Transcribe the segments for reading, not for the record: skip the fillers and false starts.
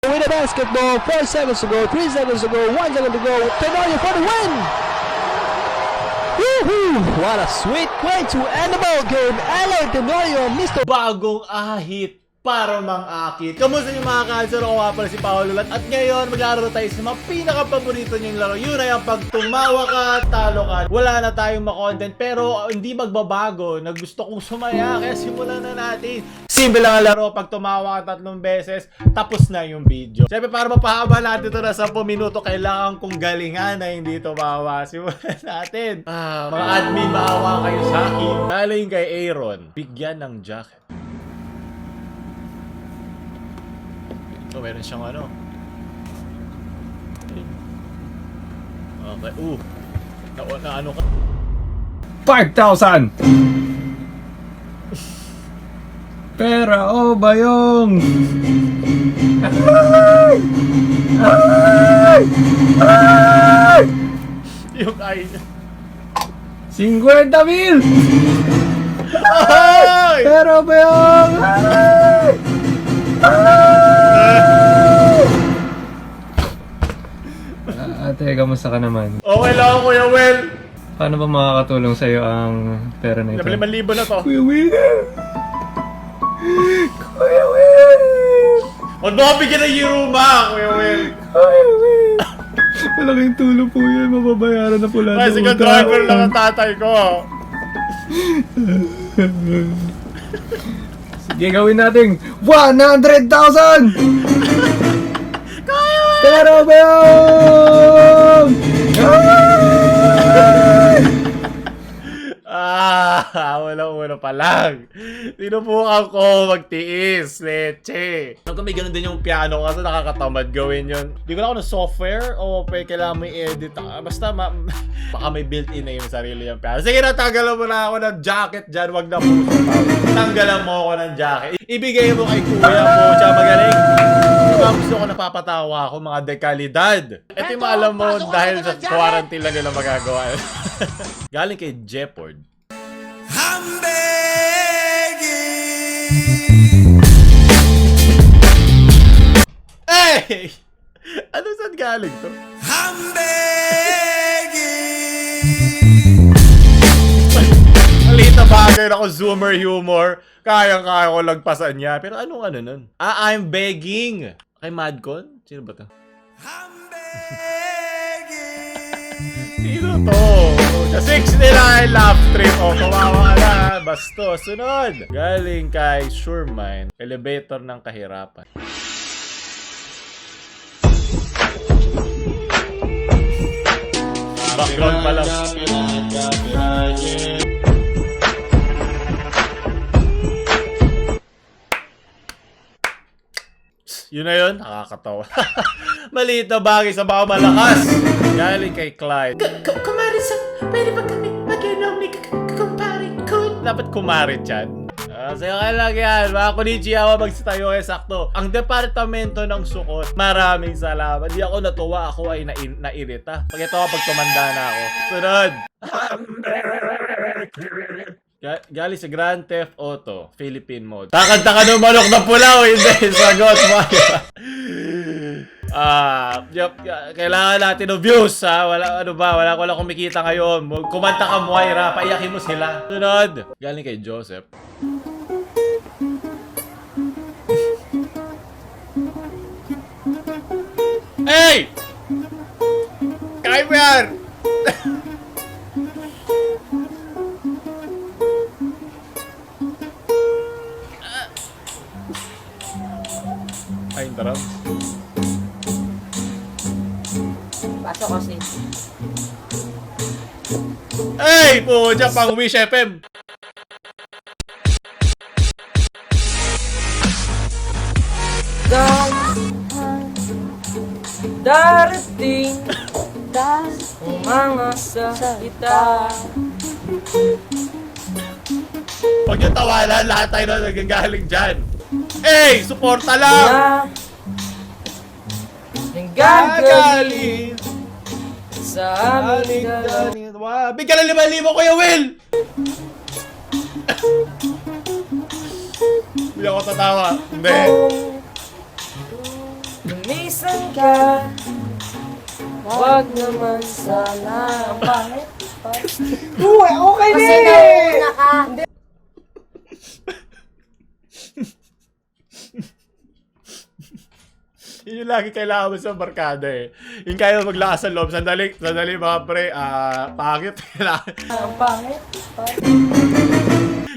With the basketball, 4 seconds to go, 3 seconds to go, 1 second to go. Tenorio for the win! Woohoo! What a sweet way to end the ball game. Aloy Tenorio, Mr. Bagong ahit para mang-akit. Kamusta yung mga kanser? Ako nga pala si Paolo Lulat. At ngayon, maglalaro tayo sa mga pinaka-paborito niyong laro. Yun ay ang pag tumawa ka, talo ka. Wala na tayong makontent pero hindi magbabago. Naggusto kong sumaya kaya simulan na natin. Simple lang ang laro. Pag tumawa ka 3 beses, tapos na yung video. Siyempre para mapahaba natin ito na 10 minuto, kailangan kong galingan na hindi tumawa. Simulan natin. Mga admin, maawa kayo sa akin. Galing kay Aaron. Bigyan ng jacket. So, meron siyang ano. Okay. Na ano ka? 5,000! Pera o bayong! Ay! Ay! Ay! Yung ay... 50,000! Ay! Pera o bayong! Ay! Ate, kamusta ka naman? Okay lang ako, Kuya Will. Paano ba makakatulong sa'yo ang pera na ito? 5,000 na to. Kuya Will! Kuya Will! Huwag mo bigyan ng Yiruma, Kuya Will. Kuya Will! Malaking tulong po yan. Mababayaran na po lahat Kasi ka driver lang ang tatay ko. Sige, gawin natin 100,000! Pero ba yun? Wala pa lang. Tinubukan ko magtiis, leche. Kami ganun din yung piano kasi nakakatamad gawin yun. Hindi ko na ako ng software o kailangan mo i-edit. Basta baka may built-in na yung sarili yung piano. Sige na, tanggalan mo na ako ng jacket dyan. Wag na po. Tanggalan mo ako ng jacket. Ibigay mo kay kuya mo. Siya magaling. Gusto ko napapatawa ako mga dekalidad. Ito yung alam mo dahil sa quarantine lang nila magagawa. Galing kay Jeopard. I'm begging. Hey! Ano saan galing to? I'm begging. Maliit na bagay na ako, zoomer humor. Kayang-kaya ko lagpasan niya. Pero anong ano nun? I'm begging. Kay Madcon? Sino ba to? I'm begging. Sino to? Sa 6 nila ay laugh trip. O, kawawa ka na. Basto. Sunod. Galing kay Suremine. Elevator ng kahirapan. Background pa lang. Yun na yun, nakakatawa. Maliit na bagay sa baka malakas. Galing kay Clyde. Kumarit-san, pwede ba kami mag-inom ni kumparin-kun? Dapat kumarit yan. Sa'yo ka lang yan. Mga kunichiyawa, magsitayo kayo sakto. Ang departamento ng sukot, maraming salamat. Di ako natuwa, ako ay nairita. Pag ito pag tumanda na ako. Sunod. Galing sa Grand Theft Auto, Philippine mode. Kakanta ka ng manok na pula o hindi? Sagot mo. Kailangan natin ng views, ha? Wala ko kumikita ngayon. Kumanta ka, Moira, paiyakin mo sila. Sunod. Galing kay Joseph. Hey! Kaya mo yan! Ay, darab. Pasok kasi. Hey! Pucha, pang Wish FM! Darating mga salita. Huwag yung tawanan, lahat tayo na nagagaling dyan. Hey! Suporta lang! Nanggagaling sa aming dalawa. Bigyan ng 5,000, Kuya Will! Hindi ako tatawa. Hindi. Minsan ka, wag naman sana. Ang pangit. Uy, okay na Kasi eh! nauna ka. Yun yung lagi kailangan mo sa barkada eh. Yung kaya maglakas ang loob. Sandali mga pre. Pangit. Ang pangit.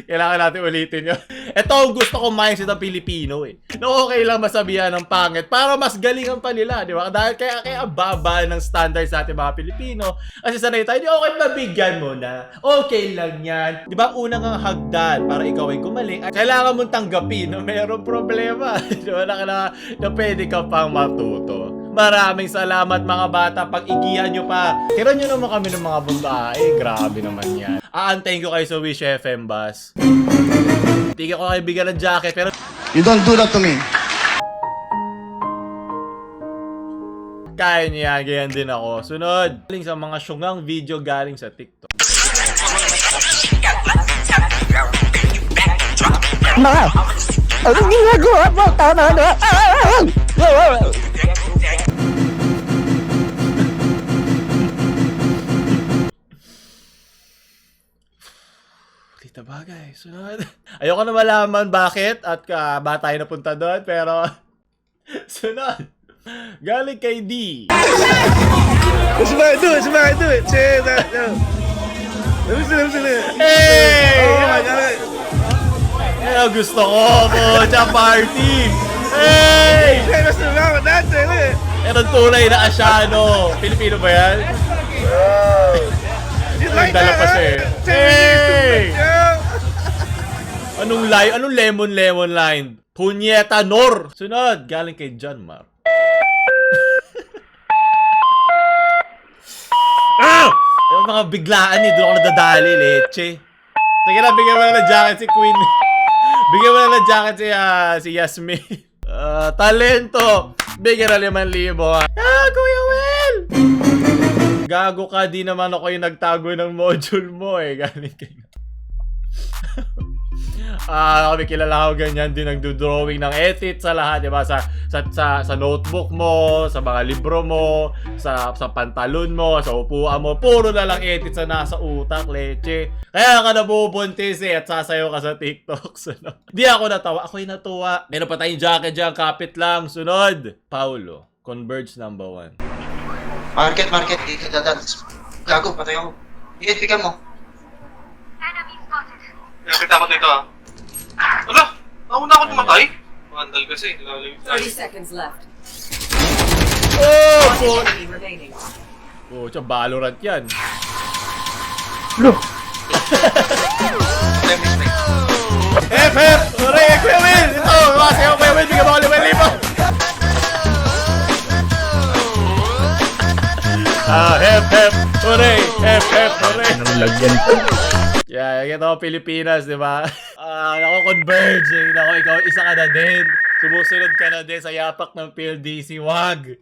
Kailangan natin ulitin yun. Ito ang gusto kong mindset ng Pilipino eh. Na okay lang masabihan ng pangit para mas galingan pa nila, di ba? Dahil kaya baba ng standards natin mga Pilipino. Kasi sanay tayo, di okay mabigyan mo na. Okay lang yan. Di ba unang ang hagdan para ikaw ay gumaling. Kailangan mong tanggapin na mayroong problema. Di ba? Na pwede ka pang matuto. Maraming salamat mga bata. Pag-igihan nyo pa. Tira nyo naman kami ng mga babae. Grabe naman yan. Aantayin ko kayo sa Wish FM bus. Hindi ko kayo bigyan ng jacket pero You don't do that to me. kaya niya, ganyan din ako. Sunod, galing sa mga syungang video galing sa TikTok. Ma! Anong ginagawa mo? Tama na! Dito bagay, sunod. Ayoko na malaman bakit at ba tayo napunta doon, pero sunod. Galing kay D. Somebody do it, somebody do it. Say that, no. Let me see. Hey! Oh my God. Yan ang gusto ko po, sa party. Hey! Hey, that's the wrong with that thing, look at it. Yan ang tunay na Asyano. Pilipino ba yan? Just like Dala that, pa siya eh. huh? Hey! Yo. Anong lemon line? Punyeta Nor. Sunod, galing kay John Mark. Yung mga biglaan eh, doon ako nadadali, leche. Sige na, bigyan mo na ng jacket si Queen. Bigyan mo na ng jacket si Yasmin. Talento. Bigyan na 5,000. Kuya Will! Gago ka, di naman ako yung nagtago ng module mo eh. Galing kayo. Kami kilala ko ganyan din nagdo-drawing ng edit sa lahat, di ba? Sa notebook mo, sa mga libro mo, sa pantalon mo, sa upuan mo, puro na lang edit sa nasa utak, leche. Kaya ka nabubuntis eh at sasayaw ka sa TikTok. Sunod. Di ako natawa, ako'y natuwa. Meron pa tayong jacket dyan, kapit lang. Sunod, Paulo, Converge #1. Market. Dito dadans. Gago, patay ako. Sige, pikan mo. Nakita ko dito ah. Wala! Nauna ako tumatay. Mandal kasi. 30 seconds left. Oh! Enemy remaining. Oh, tsaka Valorant yan. Hep! Hooray! Kuya Will! Ito! Masayaw ko Kuya Will! Bigyan mo ako 5,000! Hep! Hooray! Hep! Hooray! Anong lagyan ko? Yeah, ito ako Pilipinas, di ba? Ako Converge. Ako, ikaw isa ka na din. Sumusunod ka na din sa yapak ng PLDC. Wag!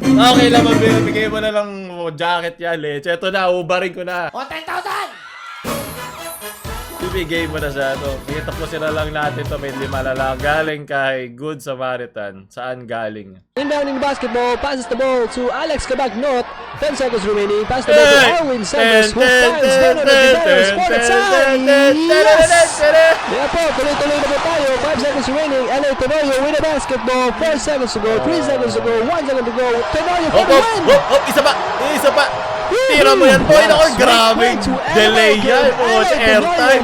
Okay lang, magbibigay mo na lang jacket yan, leche. Ito na, ubarin ko na. O, 10,000! Bibigay mo na sa ito. Tapusin na lang natin ito. May 5 na lang. Galing kay Good Samaritan. Saan galing? Inbounding basketball, passes the ball to Alex Cabagnot. 10 seconds remaining. Pass the ball to Alwin Santos, who finds Leonard Aguilar. Sport at side. Yes! Kaya po, tuloy-tuloy na po tayo. 5 seconds remaining. LA Tenorio with the basketball. 4 seconds to go. 3 seconds to go. 1 second to go. Tenorio for Hop, the hop, win! hop, hop, isa pa. Tira mo yan, boy. Ako, grabe. Delay yan. Watch airtime.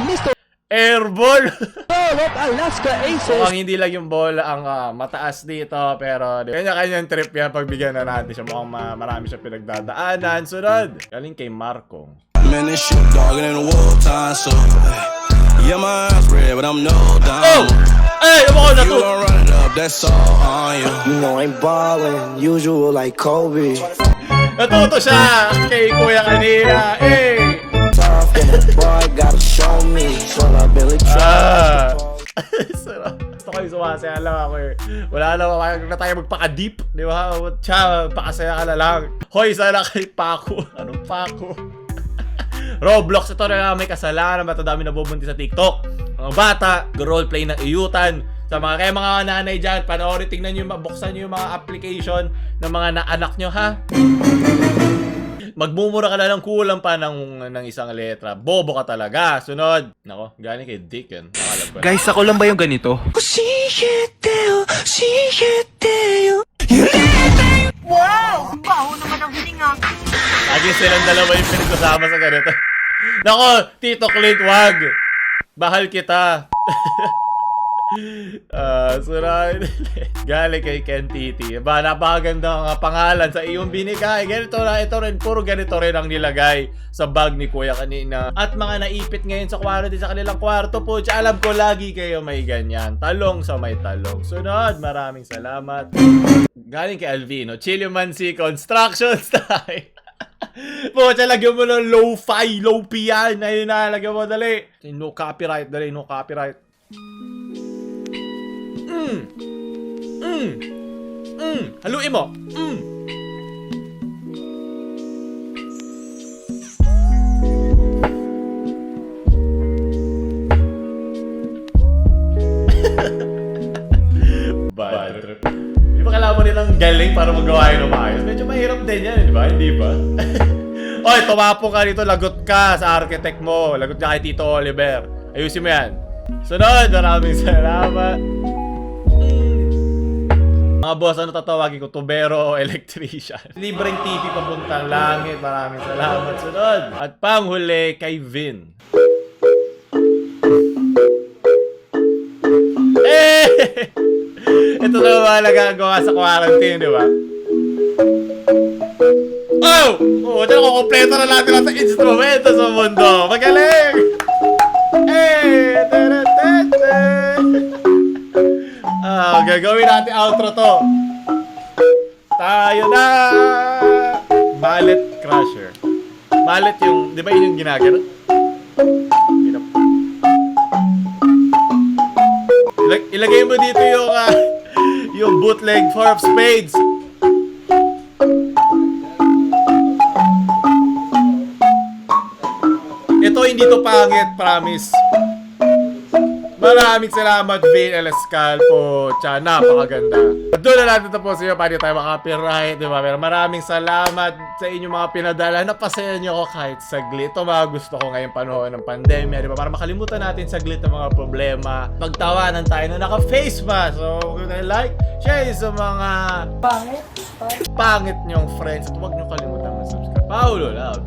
Airball. Of Alaska Aces. Mukhang hindi lang yung bola ang mataas dito, pero kanya-kanyang trip yan. Pagbigyan na natin siya. Mukhang marami siya pinagdadaanan. Sunod, galing kay Marco. Man, this shit dogging in the wartime, so yeah, my eyes red, but I'm no Oh! down. Ay! Ano ko na You to? gon' run it up, that's all on you. You know I'm ballin', usual like Kobe. Natuto siya kay Kuya kanina. Eh! Tough and a boy gotta show me. So I Billy Sarap. Gusto ko yung sumasaya lang ako eh. Wala na tayo magpaka-deep. Di ba? Tsaka, pakasaya ka na lang. Hoy, sana kay Paco. Anong Paco? Roblox, ito na may kasalanan. Ba't dami nabubunti sa TikTok? Mga bata, roleplay ng iyutan. Sa mga mga nanay dyan, panoorin, tingnan nyo, buksan nyo yung mga application ng mga anak nyo, ha? Magmumura ka na lang kulang pa ng isang letra. Bobo ka talaga. Sunod. Nako, galing kay Dick yan. Nakalab ko na. Guys, ako lang ba yung ganito? Wow! Baho naman ang hininga. Lagi silang dalawa yung pinagkasama sa ganito. Nako, Tito Clint, wag. Bahal kita. Sunod. Galing kay Ken Titi. Ba, napakaganda nga pangalan sa iyong binigay. Ganito na, ito rin, puro ganito rin ang nilagay sa bag ni Kuya kanina. At mga naipit ngayon sa kwarto din sa kanilang kwarto po. Alam ko lagi kayo may ganyan. Talong sa may talong. Sunod, maraming salamat. Galing kay Alvino. Chilimansi Construction Style. Pucha, lagyan mo ng low-fi, low-pi yan. Ayun na, lagyan mo, dali. No copyright, dali, no copyright. Haluin mo. Bad trip. Di ba kailangan mo rin ng galing para magawa yun ng maayos? Medyo mahirap din yan, di ba? Hindi ba? Oy, tumapo ka dito, lagot ka sa architect mo. Lagot ka kay Tito Oliver. Ayusin mo yan. Sunod, maraming salamat. Mga boss, ano tatawagin ko? Tubero o electrician? Libreng TV papuntang langit. Maraming salamat. Sunod. At panghuli kay Vin. Eh! Ito na ba nagagawa sa quarantine, di ba? Oh! Oo, dyan ako kompleto na natin lang sa instrumento sa mundo. Magaling! Eh! Gagawin natin outro to. Tayo na! Mallet crusher. Mallet yung, di ba yun yung ginagano? Ilagay mo dito yung yung bootleg Four of Spades. Ito hindi to pangit, promise. Maraming salamat, Vin Elescal po. Tsa, napakaganda. Doon na natin tapos sa iyo. Paano tayo makapiright, di ba? Pero maraming salamat sa inyong mga pinadala. Napasaya nyo ako kahit saglit. Ito mga gusto ko ngayong panahon ng pandemya, di ba? Para makalimutan natin saglit ang mga problema. Pagtawanan tayo na naka-face mask. So, kung like, share sa mga pangit nyong friends. At huwag nyo kalimutan mag-subscribe. Paulo Love.